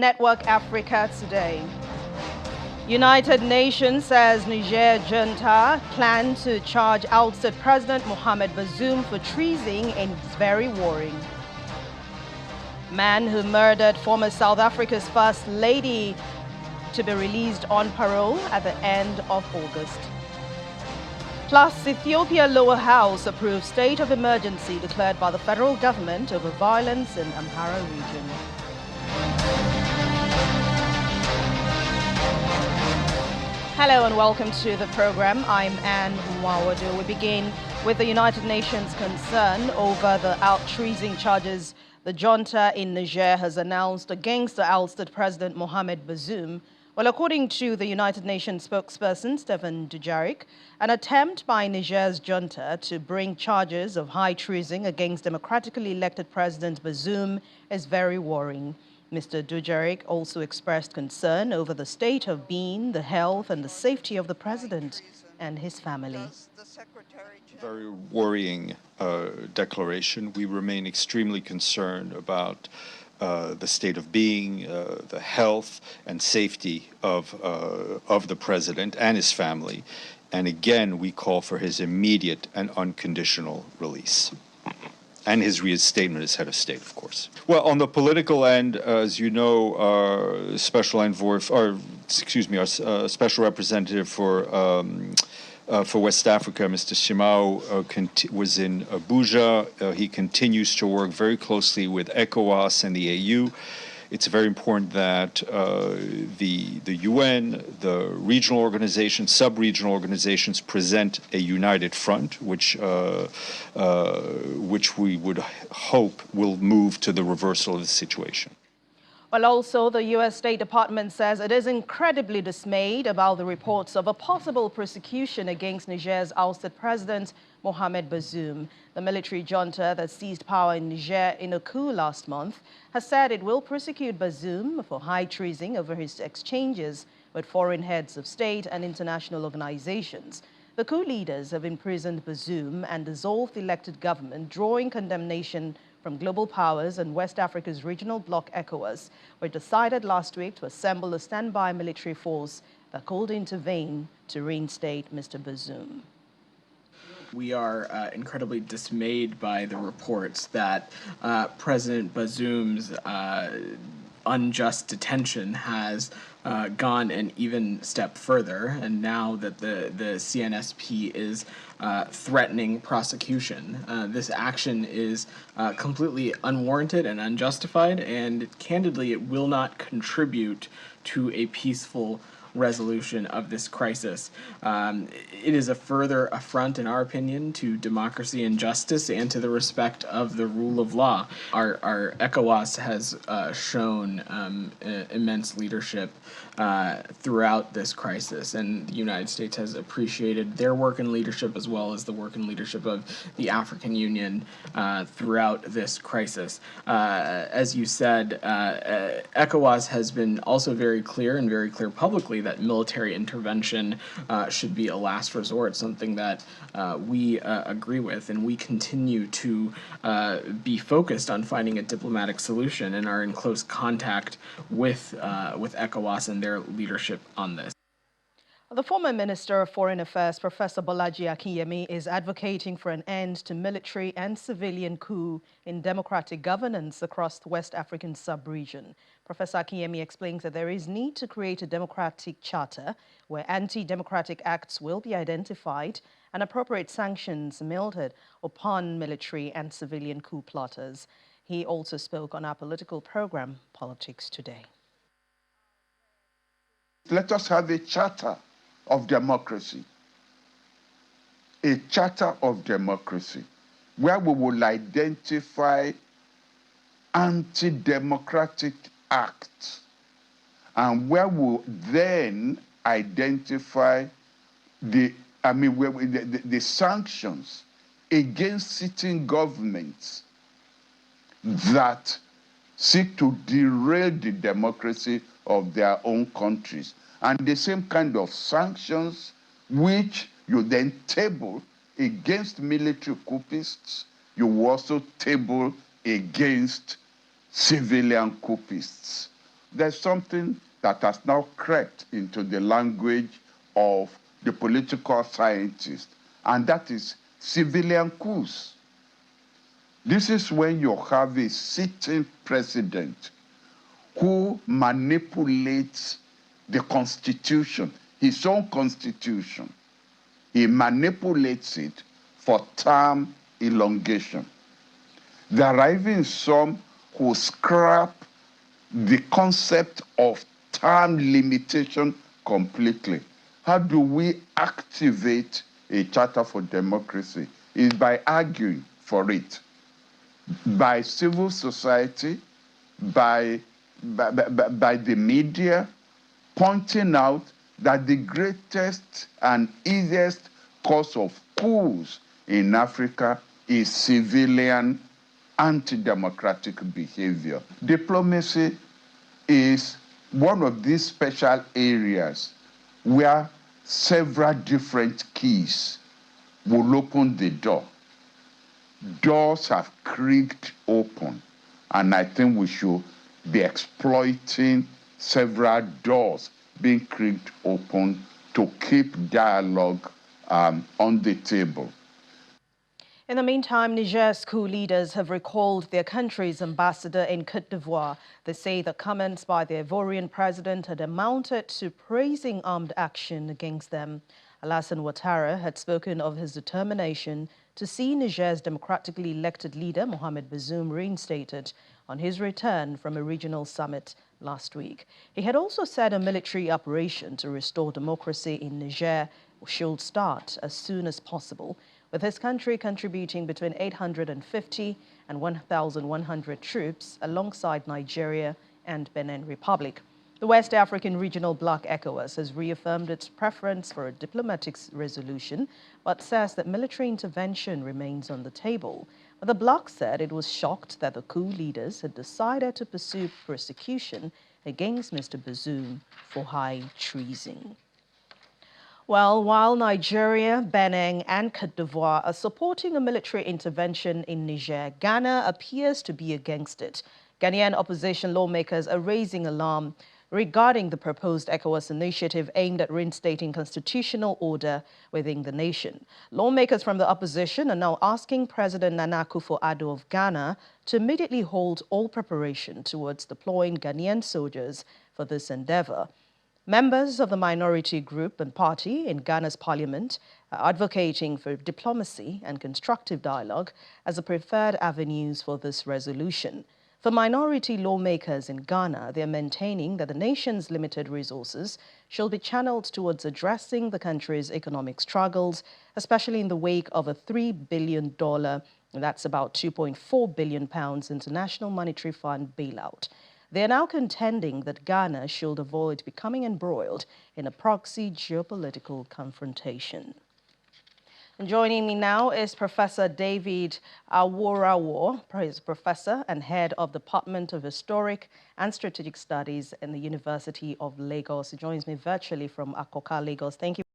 Network Africa today. United Nations says Niger junta plan to charge ousted President Mohamed Bazoum for treason and is very worrying. Man who murdered former South Africa's First Lady to be released on parole at the end of August. Plus, Ethiopia Lower House approves state of emergency declared by the federal government over violence in Amhara region. Hello and welcome to the program. I'm Anne Mwawadu. We begin with the United Nations concern over the out-treason charges the junta in Niger has announced against the ousted President Mohamed Bazoum. Well, according to the United Nations spokesperson, Stephane Dujarric, an attempt by Niger's junta to bring charges of high treason against democratically elected President Bazoum is very worrying. Mr. Dujarric also expressed concern over the state of being, the health and the safety of the president and his family. Very worrying declaration. We remain extremely concerned about the state of being, the health and safety of the president and his family. And again, we call for his immediate and unconditional release. And his reinstatement as head of state, of course. Well, on the political end, as you know, our special envoy, our special representative for West Africa, Mr. Shimao, was in Abuja. He continues to work very closely with ECOWAS and the AU. It's very important that the UN, the regional organizations, sub-regional organizations present a united front, which we would hope will move to the reversal of the situation. Well, also, the U.S. State Department says it is incredibly dismayed about the reports of a possible persecution against Niger's ousted president, Mohamed Bazoum. The military junta that seized power in Niger in a coup last month has said it will prosecute Bazoum for high treason over his exchanges with foreign heads of state and international organizations. The coup leaders have imprisoned Bazoum and dissolved the elected government, drawing condemnation from global powers and West Africa's regional bloc ECOWAS, which decided last week to assemble a standby military force that could intervene to reinstate Mr. Bazoum. We are incredibly dismayed by the reports that President Bazoum's unjust detention has gone an even step further, and now that the CNSP is threatening prosecution. This action is completely unwarranted and unjustified, and candidly, it will not contribute to a peaceful resolution of this crisis. It is a further affront, in our opinion, to democracy and justice and to the respect of the rule of law. Our ECOWAS has shown immense leadership throughout this crisis, and the United States has appreciated their work and leadership as well as the work and leadership of the African Union throughout this crisis. As you said, ECOWAS has been also very clear and very clear publicly that military intervention should be a last resort, something that we agree with, and we continue to be focused on finding a diplomatic solution and are in close contact with ECOWAS and their leadership on this. The former Minister of Foreign Affairs, Professor Bolaji Akinyemi, is advocating for an end to military and civilian coup in democratic governance across the West African sub-region. Professor Akinyemi explains that there is need to create a democratic charter where anti-democratic acts will be identified and appropriate sanctions meted upon military and civilian coup plotters. He also spoke on our political program, Politics Today. Let us have a charter of democracy, a charter of democracy, where we will identify anti-democratic acts and where we will then identify the sanctions against sitting governments that seek to derail the democracy of their own countries. And the same kind of sanctions which you then table against military coupists, you also table against civilian coupists. there's something that has now crept into the language of the political scientists, and that is civilian coups. This is when you have a sitting president who manipulates the constitution, his own constitution. He manipulates it for term elongation. There are even some who scrap the concept of term limitation completely. How do we activate a charter for democracy? Is by arguing for it, by civil society, by the media, pointing out that the greatest and easiest cause of coups in Africa is civilian anti-democratic behavior. Diplomacy is one of these special areas where several different keys will open the door. Doors have creaked open, and I think we should be exploiting several doors being creaked open to keep dialogue on the table. In the meantime, Niger's coup leaders have recalled their country's ambassador in Côte d'Ivoire. They say the comments by the Ivorian president had amounted to praising armed action against them. Alassane Ouattara had spoken of his determination to see Niger's democratically elected leader, Mohamed Bazoum, reinstated on his return from a regional summit last week. He had also said a military operation to restore democracy in Niger should start as soon as possible, with his country contributing between 850 and 1,100 troops alongside Nigeria and Benin Republic. The West African Regional Bloc ECOWAS has reaffirmed its preference for a diplomatic resolution, but says that military intervention remains on the table. But the bloc said it was shocked that the coup leaders had decided to pursue prosecution against Mr. Bazoum for high treason. Well, while Nigeria, Benin and Côte d'Ivoire are supporting a military intervention in Niger, Ghana appears to be against it. Ghanaian opposition lawmakers are raising alarm regarding the proposed ECOWAS initiative aimed at reinstating constitutional order within the nation. Lawmakers from the opposition are now asking President Nana Akufo-Addo of Ghana to immediately hold all preparation towards deploying Ghanaian soldiers for this endeavor. Members of the minority group and party in Ghana's parliament are advocating for diplomacy and constructive dialogue as the preferred avenues for this resolution. For minority lawmakers in Ghana, they are maintaining that the nation's limited resources should be channeled towards addressing the country's economic struggles, especially in the wake of a $3 billion, that's about £2.4 billion, International Monetary Fund bailout. They are now contending that Ghana should avoid becoming embroiled in a proxy geopolitical confrontation. And joining me now is Professor David Awurawo, professor and head of the Department of Historic and Strategic Studies in the University of Lagos. He joins me virtually from Akoka, Lagos. Thank you.